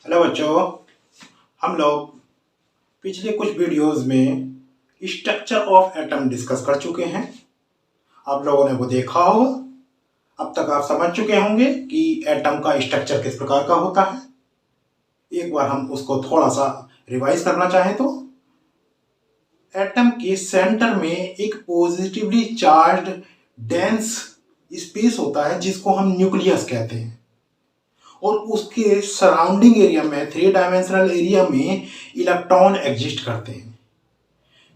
Hello बच्चों, हम लोग पिछले कुछ वीडियोस में स्ट्रक्चर ऑफ एटम डिस्कस कर चुके हैं। आप लोगों ने वो देखा होगा। अब तक आप समझ चुके होंगे कि एटम का स्ट्रक्चर किस प्रकार का होता है। एक बार हम उसको थोड़ा सा रिवाइज करना चाहें तो एटम के सेंटर में एक पॉजिटिवली चार्ज्ड डेंस स्पेस होता है जिसको हम न्यूक्लियस कहते हैं, और उसके सराउंडिंग एरिया में 3 डायमेंशनल एरिया में इलेक्ट्रॉन एग्जिस्ट करते हैं।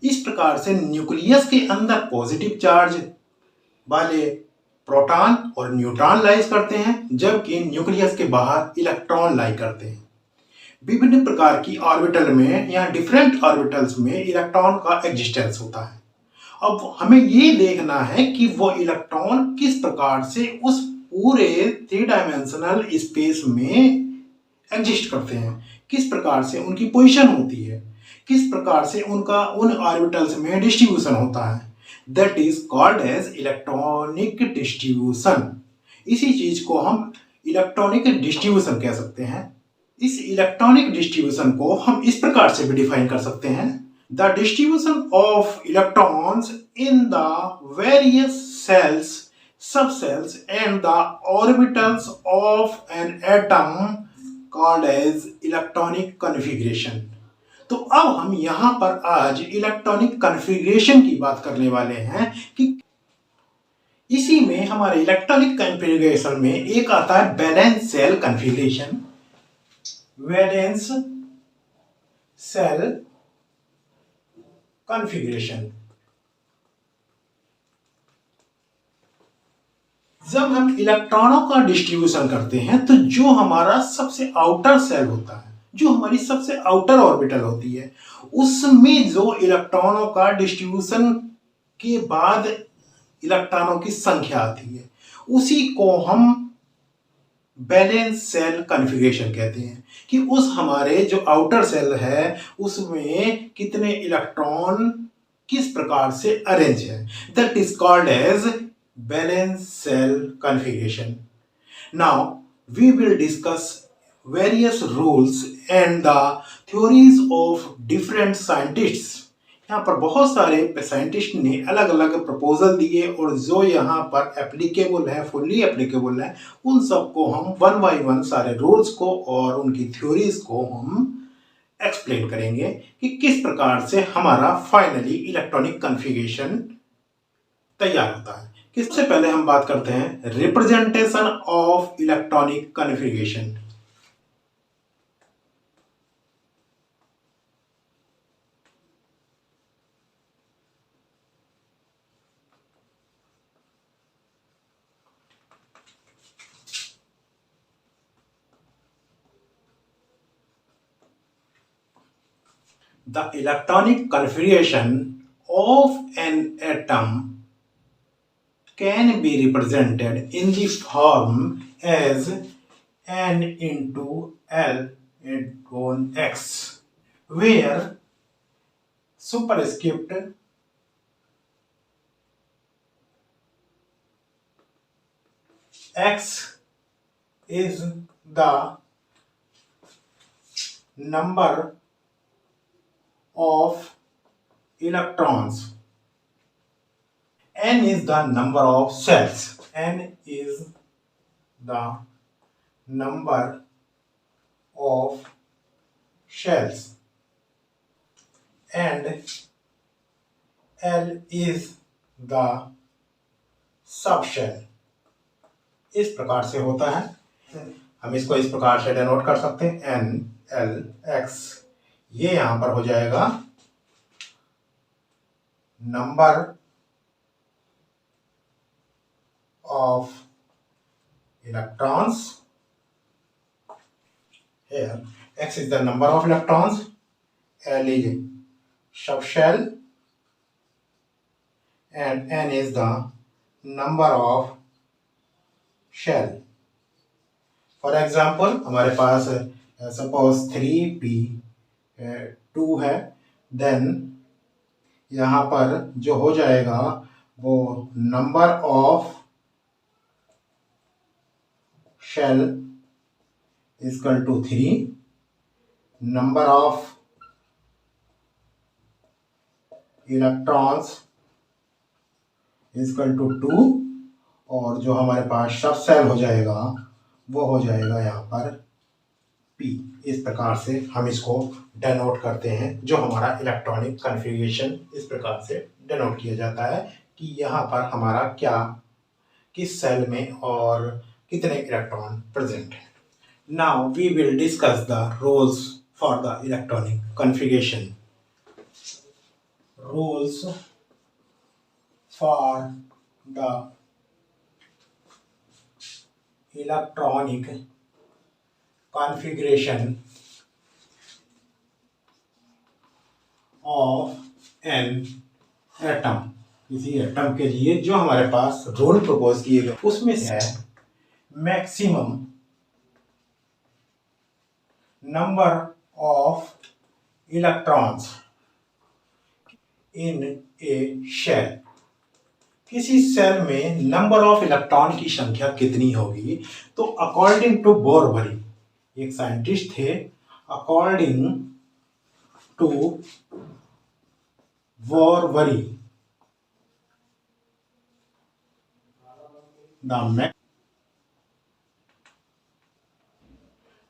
इस प्रकार से न्यूक्लियस के अंदर पॉजिटिव चार्ज वाले प्रोटॉन और न्यूट्रॉन लाइज करते हैं, जबकि न्यूक्लियस के बाहर इलेक्ट्रॉन लाई करते हैं। विभिन्न प्रकार की ऑर्बिटल में या डिफरेंट ऑर्बिटल्स में इलेक्ट्रॉन का एग्जिस्टेंस होता है। अब हमें ये देखना है कि वो इलेक्ट्रॉन किस प्रकार से उस पूरे 3 डायमेंशनल स्पेस में एग्जिस्ट करते हैं, किस प्रकार से उनकी पोजीशन होती है, किस प्रकार से उनका उन ऑर्बिटल्स में डिस्ट्रीब्यूशन होता है। That is called as electronic distribution. इसी चीज को हम इलेक्ट्रॉनिक डिस्ट्रीब्यूशन कह सकते हैं। इस इलेक्ट्रॉनिक डिस्ट्रीब्यूशन को हम इस प्रकार से भी डिफाइन कर सकते हैं: the distribution of electrons in the various cells, subcells and the orbitals of an atom called as electronic configuration। तो अब हम यहां पर आज इलेक्ट्रॉनिक कॉन्फ़िगरेशन की बात करने वाले हैं कि इसी में हमारे इलेक्ट्रॉनिक कॉन्फ़िगरेशन में एक आता है valence shell configuration. Valence shell configuration, जब हम इलेक्ट्रॉनों का डिस्ट्रीब्यूशन करते हैं तो जो हमारा सबसे आउटर सेल होता है, जो हमारी सबसे आउटर ऑर्बिटल होती है, उसमें जो इलेक्ट्रॉनों का डिस्ट्रीब्यूशन के बाद इलेक्ट्रॉनों की संख्या आती है, उसी को हम बैलेंस सेल कॉन्फ़िगरेशन कहते हैं कि उस हमारे जो आउटर सेल है उसमें कितने इलेक्ट्रॉन किस प्रकार से अरेंज है। That is called as balance cell configuration. Now we will discuss various rules and the theories of different scientists। यहाँ पर बहुत सारे साइंटिस्ट ने अलग अलग प्रपोजल दिए और जो यहाँ पर एप्लीकेबल है, फुल्ली एप्लीकेबल है, उन सबको हम वन बाय वन सारे रूल्स को और उनकी थ्योरीज को हम एक्सप्लेन करेंगे कि किस प्रकार से हमारा फाइनली इलेक्ट्रॉनिक कॉन्फ़िगरेशन तैयार होता है। इससे पहले हम बात करते हैं representation of electronic configuration. The electronic configuration of an atom can be represented in the form as n into L into x, where superscript x is the number of electrons, n is the number of cells, n is the number of shells, and L is the subshell। इस प्रकार से होता है। हम इसको इस प्रकार से डिनोट कर सकते हैं n l x। ये यहां पर हो जाएगा number of electrons, here x is the number of electrons, L is subshell, and n is the number of shell। For example हमारे पास सपोज 3p2 है, देन यहाँ पर जो हो जाएगा वो number of shell is equal to 3 number of electrons is equal to 2, और जो हमारे पास सब सेल हो जाएगा वो हो जाएगा यहाँ पर P। इस प्रकार से हम इसको डेनोट करते हैं। जो हमारा इलेक्ट्रॉनिक कॉन्फ़िगरेशन इस प्रकार से डेनोट किया जाता है कि यहाँ पर हमारा क्या, किस सेल में और कितने इलेक्ट्रॉन प्रेजेंट है। Now we will discuss the rules for the electronic configuration. Rules for the electronic configuration of an atom. किसी एटम के लिए जो हमारे पास रोल प्रपोज किए गए उसमें से है maximum number of electrons in a shell. किसी सेल में नंबर ऑफ इलेक्ट्रॉन की संख्या कितनी होगी? तो अकॉर्डिंग टू बोरबरी, एक साइंटिस्ट थे, अकॉर्डिंग टू बोरबरी the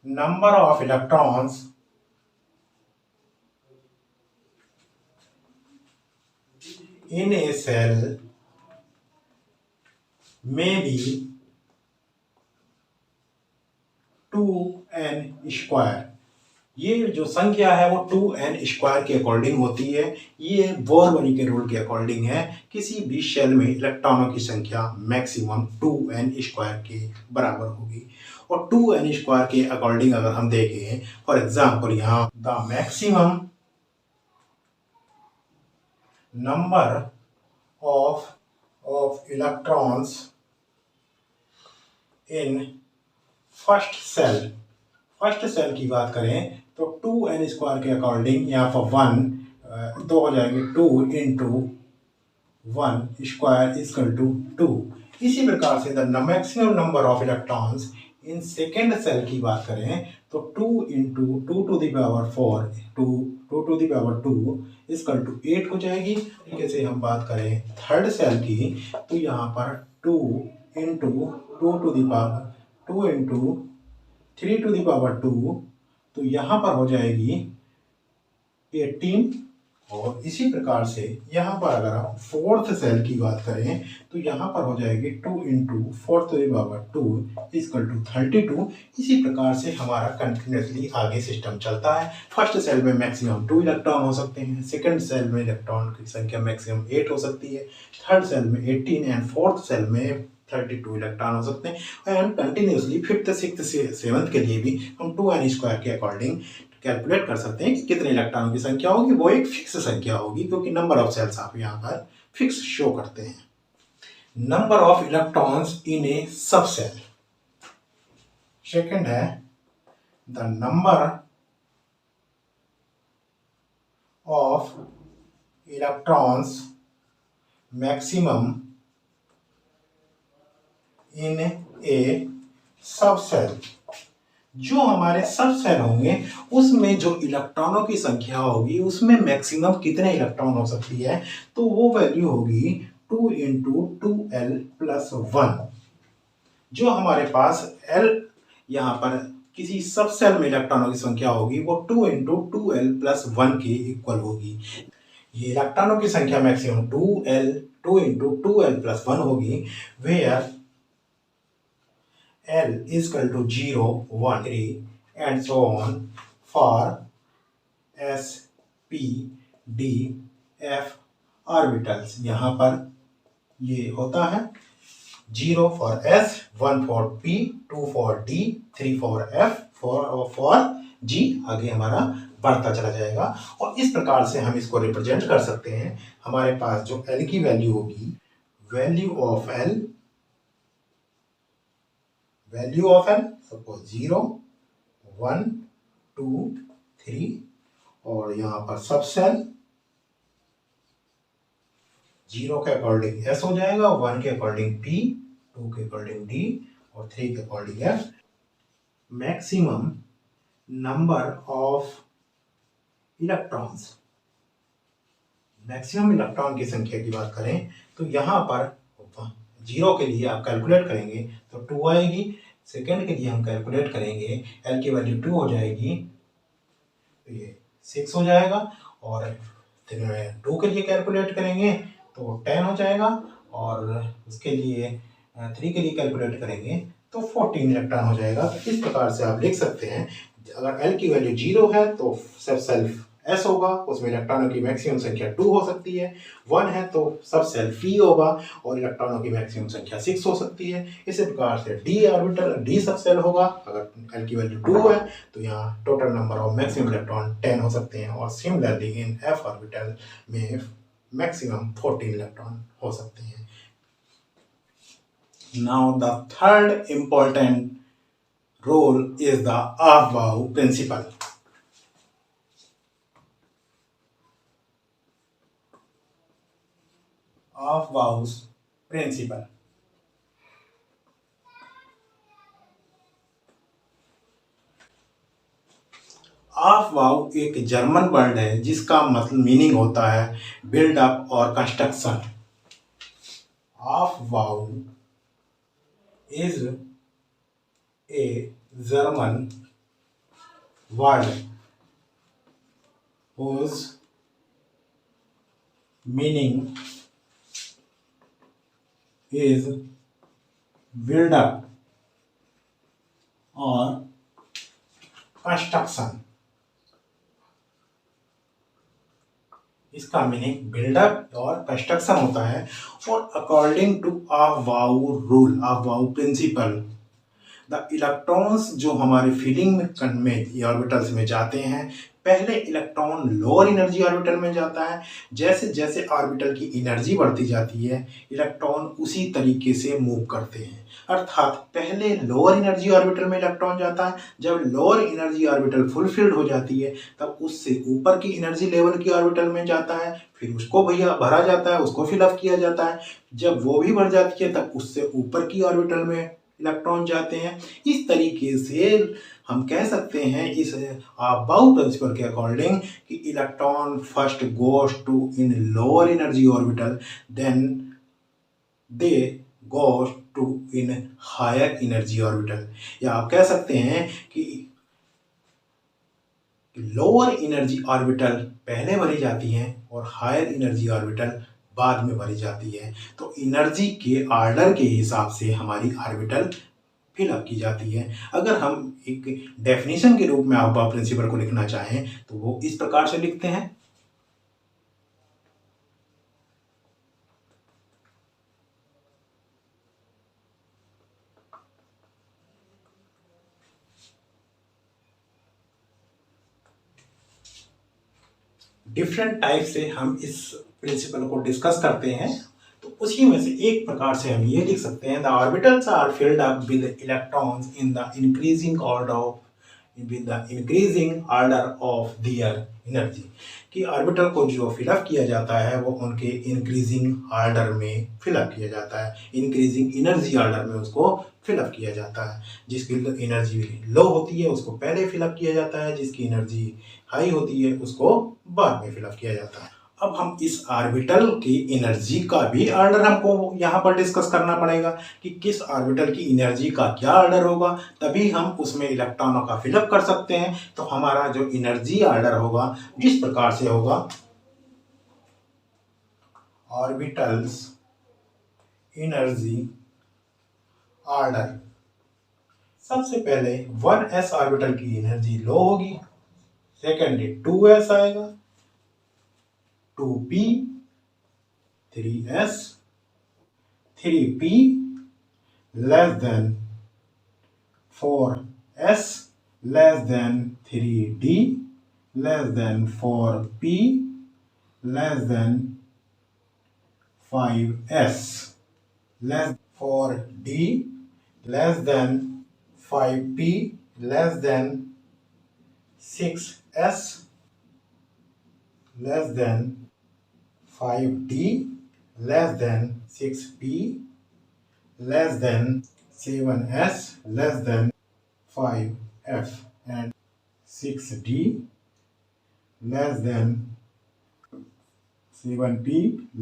number of electrons in a cell may be 2n square. ये जो संख्या है वो 2n स्क्वायर के अकॉर्डिंग होती है। ये बोरबरी के रूल के अकॉर्डिंग है। किसी भी शेल में इलेक्ट्रॉनों की संख्या मैक्सिमम 2n स्क्वायर के बराबर होगी। और 2n स्क्वायर के अकॉर्डिंग अगर हम देखें, फॉर एग्जाम्पल यहाँ the maximum number of electrons in first cell की बात करें तो 2n स्क्वायर के अकॉर्डिंग यहाँ पर 1 दो हो जाएंगे, 2 इंटू 1 स्क्वायर इजकल टू 2। इसी प्रकार से the maximum number of electrons in second cell की बात करें तो 2 into 2 to the power 4 2 to the power 2 is equal to 8 हो जाएगी। जैसे हम बात करें थर्ड सेल की तो यहाँ पर 2 into 2 to the power 2 into 3 to the power 2, तो यहाँ पर हो जाएगी 18। और इसी प्रकार से यहाँ पर अगर हम फोर्थ सेल की बात करें तो यहाँ पर हो जाएगी 2 into 4 to the power 2 is equal to 32। इसी प्रकार से हमारा कंटिन्यूसली आगे सिस्टम चलता है। फर्स्ट सेल में मैक्सिमम 2 इलेक्ट्रॉन हो सकते हैं, सेकंड सेल में इलेक्ट्रॉन की संख्या मैक्सिमम 8 हो सकती है, थर्ड सेल में 18 एंड फोर्थ सेल में 32 इलेक्ट्रॉन हो सकते हैं। And continuously fifth sixth seventh के लिए भी हम 2n स्क्वायर के अकॉर्डिंग कैलकुलेट कर सकते हैं कि कितने इलेक्ट्रॉनों की संख्या होगी। वो एक फिक्स संख्या होगी क्योंकि नंबर ऑफ सेल्स आप यहाँ पर फिक्स शो करते हैं। Number of electrons in a sub shell. Second है the number of electrons maximum in a sub shell. जो हमारे सब सेल होंगे उसमें जो इलेक्ट्रॉनों की संख्या होगी उसमें मैक्सिमम कितने इलेक्ट्रॉन हो सकती है, तो वो वैल्यू होगी 2 इंटू 2l प्लस 1। जो हमारे पास l यहाँ पर किसी सब सेल में इलेक्ट्रॉनों की संख्या होगी वो 2 इंटू 2l प्लस 1 के इक्वल होगी। ये इलेक्ट्रॉनों की संख्या मैक्सिमम 2 इंटू 2l प्लस 1 होगी, where L is equal to 0, 1, 3 and so on for S, P, D, F orbitals। यहाँ पर ये होता है 0 for S, 1 for P, 2 for D, 3 for F, 4 for G। आगे हमारा बढ़ता चला जाएगा और इस प्रकार से हम इसको रिप्रेजेंट कर सकते हैं। हमारे पास जो L की वैल्यू होगी, वैल्यू ऑफ L सपोज 0, 1, 2, 3 और यहाँ पर सब सेल 0 के अकॉर्डिंग S हो जाएगा, 1 के अकॉर्डिंग P, 2 के अकॉर्डिंग D और 3 के according F। Maximum number of electrons, maximum electron की संख्या की बात करें तो यहाँ पर 0 के लिए आप कैलकुलेट करेंगे तो 2 आएगी, सेकेंड के लिए हम कैलकुलेट करेंगे, एल की वैल्यू 2 हो जाएगी तो ये 6 हो जाएगा, और 2 के लिए कैलकुलेट करेंगे तो 10 हो जाएगा, और उसके लिए 3 के लिए कैलकुलेट करेंगे तो 14 इलेक्ट्रॉन हो जाएगा। तो इस प्रकार से आप लिख सकते हैं, अगर एल की वैल्यू 0 है तो सब सेल्फ एस होगा, उसमें इलेक्ट्रॉनों की मैक्सिमम संख्या 2 हो सकती है, 1 है तो सब सेल्फ ई होगा और इलेक्ट्रॉनों की मैक्सिमम संख्या 6 हो सकती है। इसी प्रकार से डी ऑर्बिटल डी सब सेल होगा, अगर एल की वैल्यू 2 है तो यहाँ total number of maximum electron 10 हो सकते हैं, और सिमिलरली इन एफ ऑर्बिटल में मैक्सिमम 14 इलेक्ट्रॉन हो सकते हैं। Now the third important role is the Aufbau principle. Aufbau's principle. Aufbau एक जर्मन वर्ड है जिसका मतलब मीनिंग होता है बिल्ड अप और construction. Aufbau is a German word whose meaning is build up or construction. इसका मीनिंग बिल्डअप और construction होता है, और according to Aufbau rule, Aufbau principle, the electrons जो हमारे फीलिंग में ऑर्बिटल्स में जाते हैं, पहले इलेक्ट्रॉन लोअर एनर्जी ऑर्बिटल में जाता है, जैसे जैसे ऑर्बिटल की एनर्जी बढ़ती जाती है इलेक्ट्रॉन उसी तरीके से मूव करते हैं, अर्थात पहले लोअर एनर्जी ऑर्बिटल में इलेक्ट्रॉन जाता है, जब लोअर एनर्जी ऑर्बिटल फुलफिल्ड हो जाती है तब उससे ऊपर की एनर्जी लेवल की ऑर्बिटल में जाता है, फिर उसको भरा जाता है, उसको फिलअप किया जाता है, जब वो भी बढ़ जाती है तब उससे ऊपर की ऑर्बिटल में इलेक्ट्रॉन जाते हैं। इस तरीके से हम कह सकते हैं इस अफबाउ प्रिंसिपल के अकॉर्डिंग कि electron first goes to in lower energy orbital, then they goes to in higher energy orbital, या आप कह सकते हैं कि लोअर एनर्जी ऑर्बिटल पहले भरी जाती हैं और हायर एनर्जी ऑर्बिटल बाद में भरी जाती है। तो एनर्जी के ऑर्डर के हिसाब से हमारी ऑर्बिटल फिलअप की जाती है। अगर हम एक डेफिनेशन के रूप में अफबाउ प्रिंसिपल को लिखना चाहें तो वो इस प्रकार से लिखते हैं, डिफरेंट टाइप से हम इस प्रिंसिपल को डिस्कस करते हैं, तो उसी में से एक प्रकार से हम ये लिख सकते हैं, the orbitals are filled up with electrons in the increasing order of their energy, कि ऑर्बिटल को जो फिलअप किया जाता है वो उनके इंक्रीजिंग ऑर्डर में फिलअप किया जाता है, इंक्रीजिंग एनर्जी ऑर्डर में उसको फिलअप किया जाता है। जिसकी एनर्जी लो होती है उसको पहले फिलअप किया जाता है, जिसकी एनर्जी हाई होती है उसको बाद में फिलअप किया जाता है। अब हम इस ऑर्बिटल की एनर्जी का भी ऑर्डर हमको यहाँ पर डिस्कस करना पड़ेगा कि किस ऑर्बिटल की एनर्जी का क्या ऑर्डर होगा, तभी हम उसमें इलेक्ट्रॉनों का फिलअप कर सकते हैं। तो हमारा जो एनर्जी ऑर्डर होगा जिस प्रकार से होगा, ऑर्बिटल्स एनर्जी ऑर्डर, सबसे पहले 1s ऑर्बिटल की एनर्जी लो होगी, सेकेंडली 2s आएगा, 2p, 3s, 3p less than 4s less than 3d less than 4p less than 5s less 4d less than 5p less than 6s less than 5d less than 6p less than 7s less than 5f and 6d less than 7p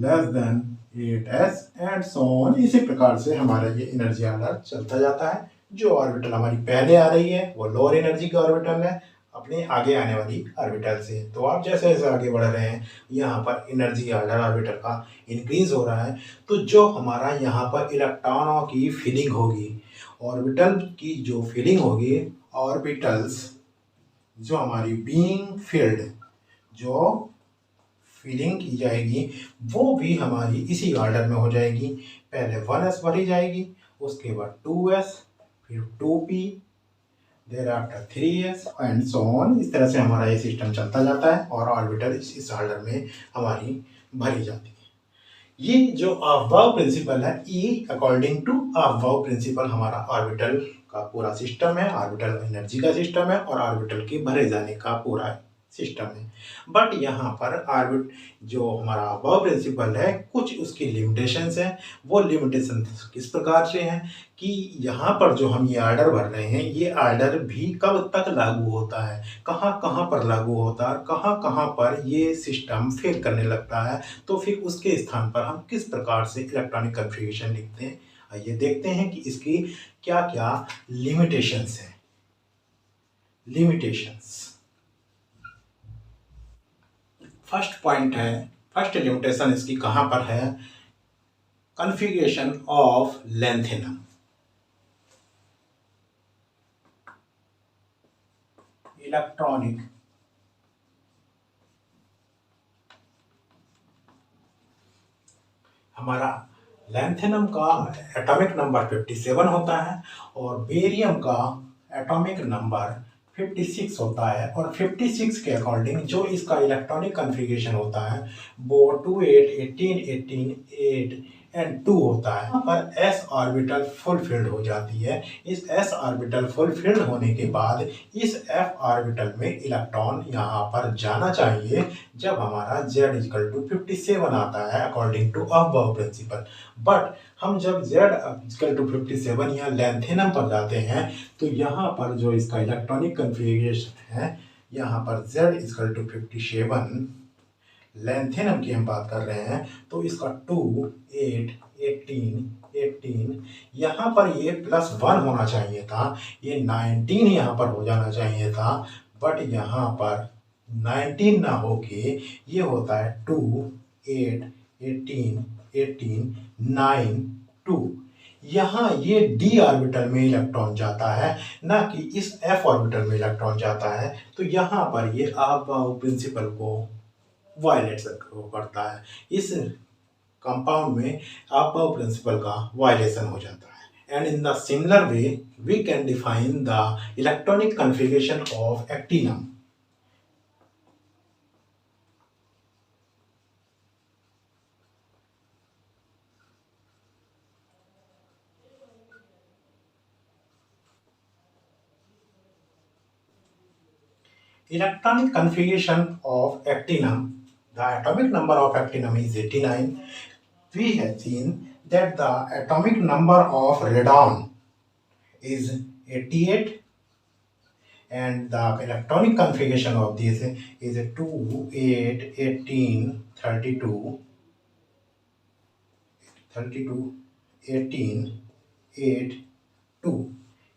less than 8s and so on. इसी प्रकार से हमारा ये energy order चलता जाता है। जो orbital हमारी पहले आ रही है वो लोअर एनर्जी की ऑर्बिटल है अपने आगे आने वाली ऑर्बिटल से। तो आप जैसे जैसे आगे बढ़ रहे हैं यहाँ पर एनर्जी ऑर्डर ऑर्बिटल का इंक्रीज हो रहा है। तो जो हमारा यहाँ पर इलेक्ट्रॉनों की फिलिंग होगी, ऑर्बिटल की जो फिलिंग होगी, ऑर्बिटल्स जो हमारी बीइंग फील्ड जो फिलिंग की जाएगी वो भी हमारी इसी ऑर्डर में हो जाएगी। पहले 1s भरी जाएगी, उसके बाद 2s, फिर 2p, there after 3s and so on. इस तरह से हमारा ये सिस्टम चलता जाता है और ऑर्बिटल इस ऑर्डर में हमारी भरी जाती है। ये जो अफबाउ प्रिंसिपल है, ये अकॉर्डिंग टू अफबाउ प्रिंसिपल हमारा ऑर्बिटल का पूरा सिस्टम है, ऑर्बिटल एनर्जी का सिस्टम है और ऑर्बिटल के भरे जाने का पूरा सिस्टम है। बट यहाँ पर ऑर्बिट जो हमारा अबव प्रिंसिपल है कुछ उसकी लिमिटेशंस हैं। वो लिमिटेशन किस प्रकार से हैं कि यहाँ पर जो हम ये आर्डर भर रहे हैं ये आर्डर भी कब तक लागू होता है, कहाँ कहाँ पर लागू होता है, कहाँ कहाँ पर ये सिस्टम फेल करने लगता है, तो फिर उसके स्थान पर हम किस प्रकार से इलेक्ट्रॉनिक कन्फिग्रेशन लिखते हैं। आइए देखते हैं कि इसकी क्या क्या लिमिटेशंस हैं। लिमिटेशंस, फर्स्ट पॉइंट है, फर्स्ट लिमिटेशन इसकी कहाँ पर है, कन्फिग्रेशन ऑफ लेंथेनम। इलेक्ट्रॉनिक हमारा लेंथेनम का एटॉमिक नंबर 57 होता है और बेरियम का एटॉमिक नंबर 56 होता है। और 56 के अकॉर्डिंग जो इसका इलेक्ट्रॉनिक कन्फिग्रेशन होता है वो 2 8 18 18 8 एंड 2 होता है। यहाँ पर s ऑर्बिटल फुलफिल्ड हो जाती है। इस s ऑर्बिटल फुलफिल्ड होने के बाद इस f ऑर्बिटल में इलेक्ट्रॉन यहाँ पर जाना चाहिए जब हमारा z=57 आता है according to Aufbau principle. But हम जब z=57 या लेंथेनम पर जाते हैं तो यहाँ पर जो इसका इलेक्ट्रॉनिक कन्फिग्रेशन है, यहाँ पर z=57 लेंथेनम की हम बात कर रहे हैं तो इसका 2 8 18 18 यहाँ पर ये +1 होना चाहिए था, ये 19 यहाँ पर हो जाना चाहिए था। बट यहाँ पर 19 ना होके ये होता है 2 8 18 18 9 2। यहाँ ये d ऑर्बिटल में इलेक्ट्रॉन जाता है ना कि इस f ऑर्बिटल में इलेक्ट्रॉन जाता है। तो यहाँ पर ये अबव प्रिंसिपल को वायलेट करता है। इस कंपाउंड में अबव प्रिंसिपल का वायलेशन हो जाता है। And in the similar way we can define the electronic configuration of actinium. Electronic configuration of actinum, the atomic number of actinum is 89. We have seen that the atomic number of radon is 88 and the electronic configuration of this is 2 8 18 32 32 18 8 2।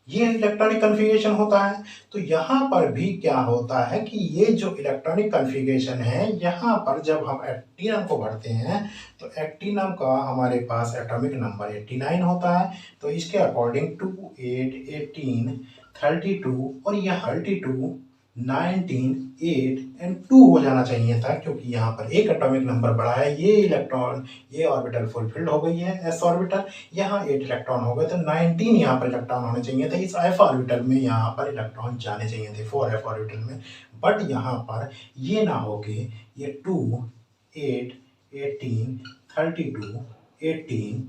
ये electronic configuration होता है। तो यहाँ पर भी क्या होता है कि ये जो इलेक्ट्रॉनिक कन्फिग्रेशन है यहाँ पर जब हम एक्टिनम को भरते हैं तो एक्टिनम का हमारे पास एटॉमिक नंबर 89 होता है। तो इसके अकॉर्डिंग 2 8 18 32 और यहाँ 32 19 8 एंड 2 हो जाना चाहिए था, क्योंकि यहाँ पर एक एटॉमिक नंबर बढ़ा है। ये इलेक्ट्रॉन ये ऑर्बिटल फुलफिल्ड हो गई है s ऑर्बिटल, यहाँ 8 इलेक्ट्रॉन हो गए तो 19 यहाँ पर इलेक्ट्रॉन होने चाहिए थे। इस f ऑर्बिटल में यहाँ पर इलेक्ट्रॉन जाने चाहिए थे 4f ऑर्बिटल में। बट यहाँ पर ये ना हो के ये 2 8 18 32 18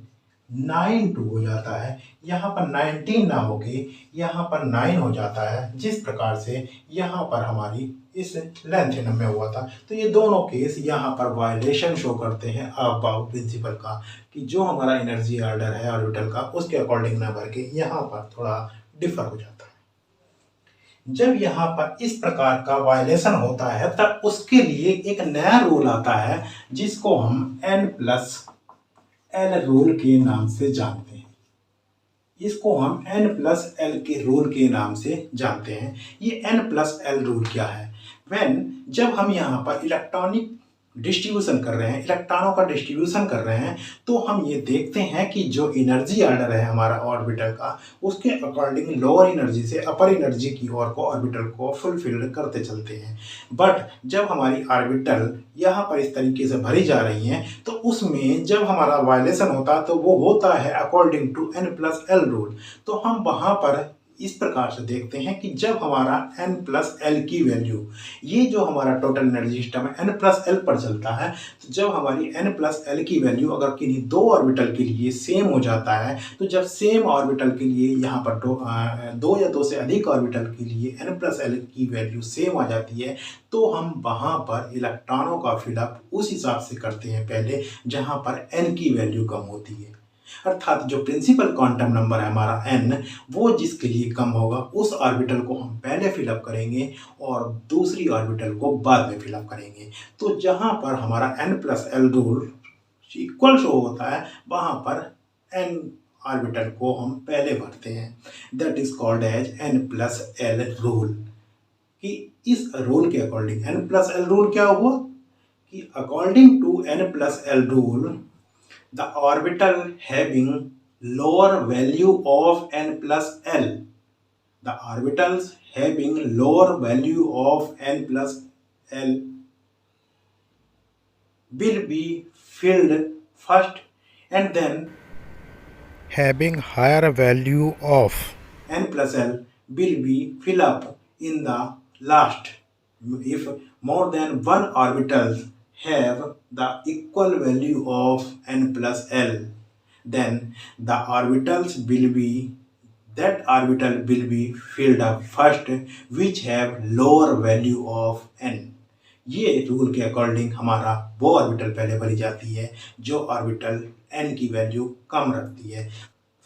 9 2 हो जाता है। यहाँ पर 19 ना होके यहाँ पर 9 हो जाता है, जिस प्रकार से यहाँ पर हमारी इस लेंथेनम में हुआ था। तो ये दोनों केस यहाँ पर वायलेशन शो करते हैं अबव प्रिंसिपल का, कि जो हमारा एनर्जी ऑर्डर है ऑर्बिटल का उसके अकॉर्डिंग ना भर के यहाँ पर थोड़ा डिफर हो जाता है। जब यहाँ पर इस प्रकार का वायलेशन होता है तब उसके लिए एक नया रूल आता है जिसको हम N+L रूल के नाम से जानते हैं। इसको हम N+L के रूल के नाम से जानते हैं। ये N+L रूल क्या है? जब हम यहाँ पर इलेक्ट्रॉनिक डिस्ट्रीब्यूशन कर रहे हैं, इलेक्ट्रॉनों का डिस्ट्रीब्यूशन कर रहे हैं, तो हम ये देखते हैं कि जो एनर्जी ऑर्डर है हमारा ऑर्बिटल का, उसके अकॉर्डिंग लोअर एनर्जी से अपर एनर्जी की ओर को ऑर्बिटल को फुलफिल करते चलते हैं। बट जब हमारी ऑर्बिटल यहाँ पर इस तरीके से भरी जा रही हैं, तो उसमें जब हमारा वायलेशन होता तो वो होता है अकॉर्डिंग टू N+L रूल। तो हम वहाँ पर इस प्रकार से देखते हैं कि जब हमारा N+L की वैल्यू, ये जो हमारा टोटल एनर्जी सिस्टम है N+L पर चलता है, तो जब हमारी N+L की वैल्यू अगर किन्हीं दो ऑर्बिटल के लिए सेम हो जाता है, तो जब सेम ऑर्बिटल के लिए यहाँ पर दो या दो से अधिक ऑर्बिटल के लिए N+L की वैल्यू सेम आ जाती है, तो हम वहाँ पर इलेक्ट्रॉनों का फिलअप उस हिसाब से करते हैं पहले जहाँ पर N की वैल्यू कम होती है। अर्थात जो प्रिंसिपल क्वांटम नंबर है हमारा n, वो जिसके लिए कम होगा उस ऑर्बिटल को हम पहले फिलअप करेंगे और दूसरी ऑर्बिटल को बाद में फिलअप करेंगे। तो जहाँ पर हमारा N+L रूल इक्वल शो होता है, वहाँ पर n ऑर्बिटल को हम पहले भरते हैं। That is called as N+L rule. कि इस रूल के अकॉर्डिंग N+L रूल क्या हुआ कि according to N+L rule, the orbital having lower value of N+L, the orbitals having lower value of N+L will be filled first, and then having higher value of N+L will be filled up in the last. If more than one orbital have the equal value of N+L, then the orbitals will be, that orbital will be filled up first which have lower value of n. ये rule के according हमारा वो orbital पहले भरी जाती है जो orbital n की वैल्यू कम रखती है।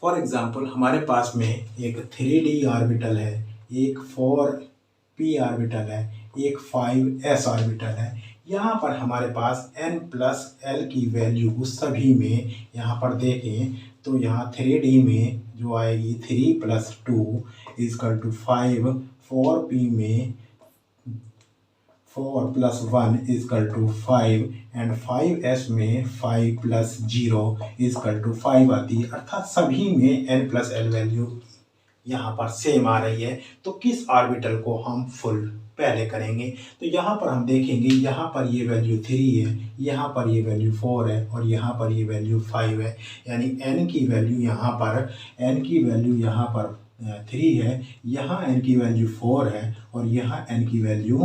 फॉर एग्जांपल हमारे पास में एक 3d ऑर्बिटल है, एक 4p ऑर्बिटल है, एक 5s ऑर्बिटल है। यहाँ पर हमारे पास N+L की वैल्यू सभी में यहाँ पर देखें तो यहाँ 3d में जो आएगी 3 + 2 = 5, 4p में 4 + 1 = 5 एंड 5s में 5 + 0 = 5 आती है। अर्थात सभी में N+L वैल्यू यहाँ पर सेम आ रही है। तो किस ऑर्बिटल को हम फुल पहले करेंगे? तो यहाँ पर हम देखेंगे, यहाँ पर ये वैल्यू 3 है, यहाँ पर ये वैल्यू 4 है और यहाँ पर ये वैल्यू 5 है। यानी n की वैल्यू यहाँ पर 3 है, यहाँ n की वैल्यू 4 है और यहाँ n की वैल्यू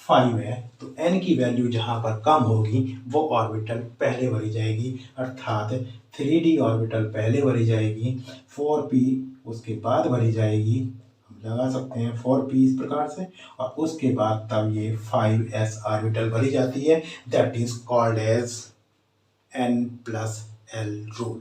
5 है। तो n की वैल्यू जहाँ पर कम होगी वो ऑर्बिटल पहले भरी जाएगी। अर्थात 3d ऑर्बिटल पहले भरी जाएगी, 4p उसके बाद भरी जाएगी। हम लगा सकते हैं 4p इस प्रकार से, और उसके बाद तब ये 5s ऑर्बिटल भरी जाती है। That is called as N+L rule.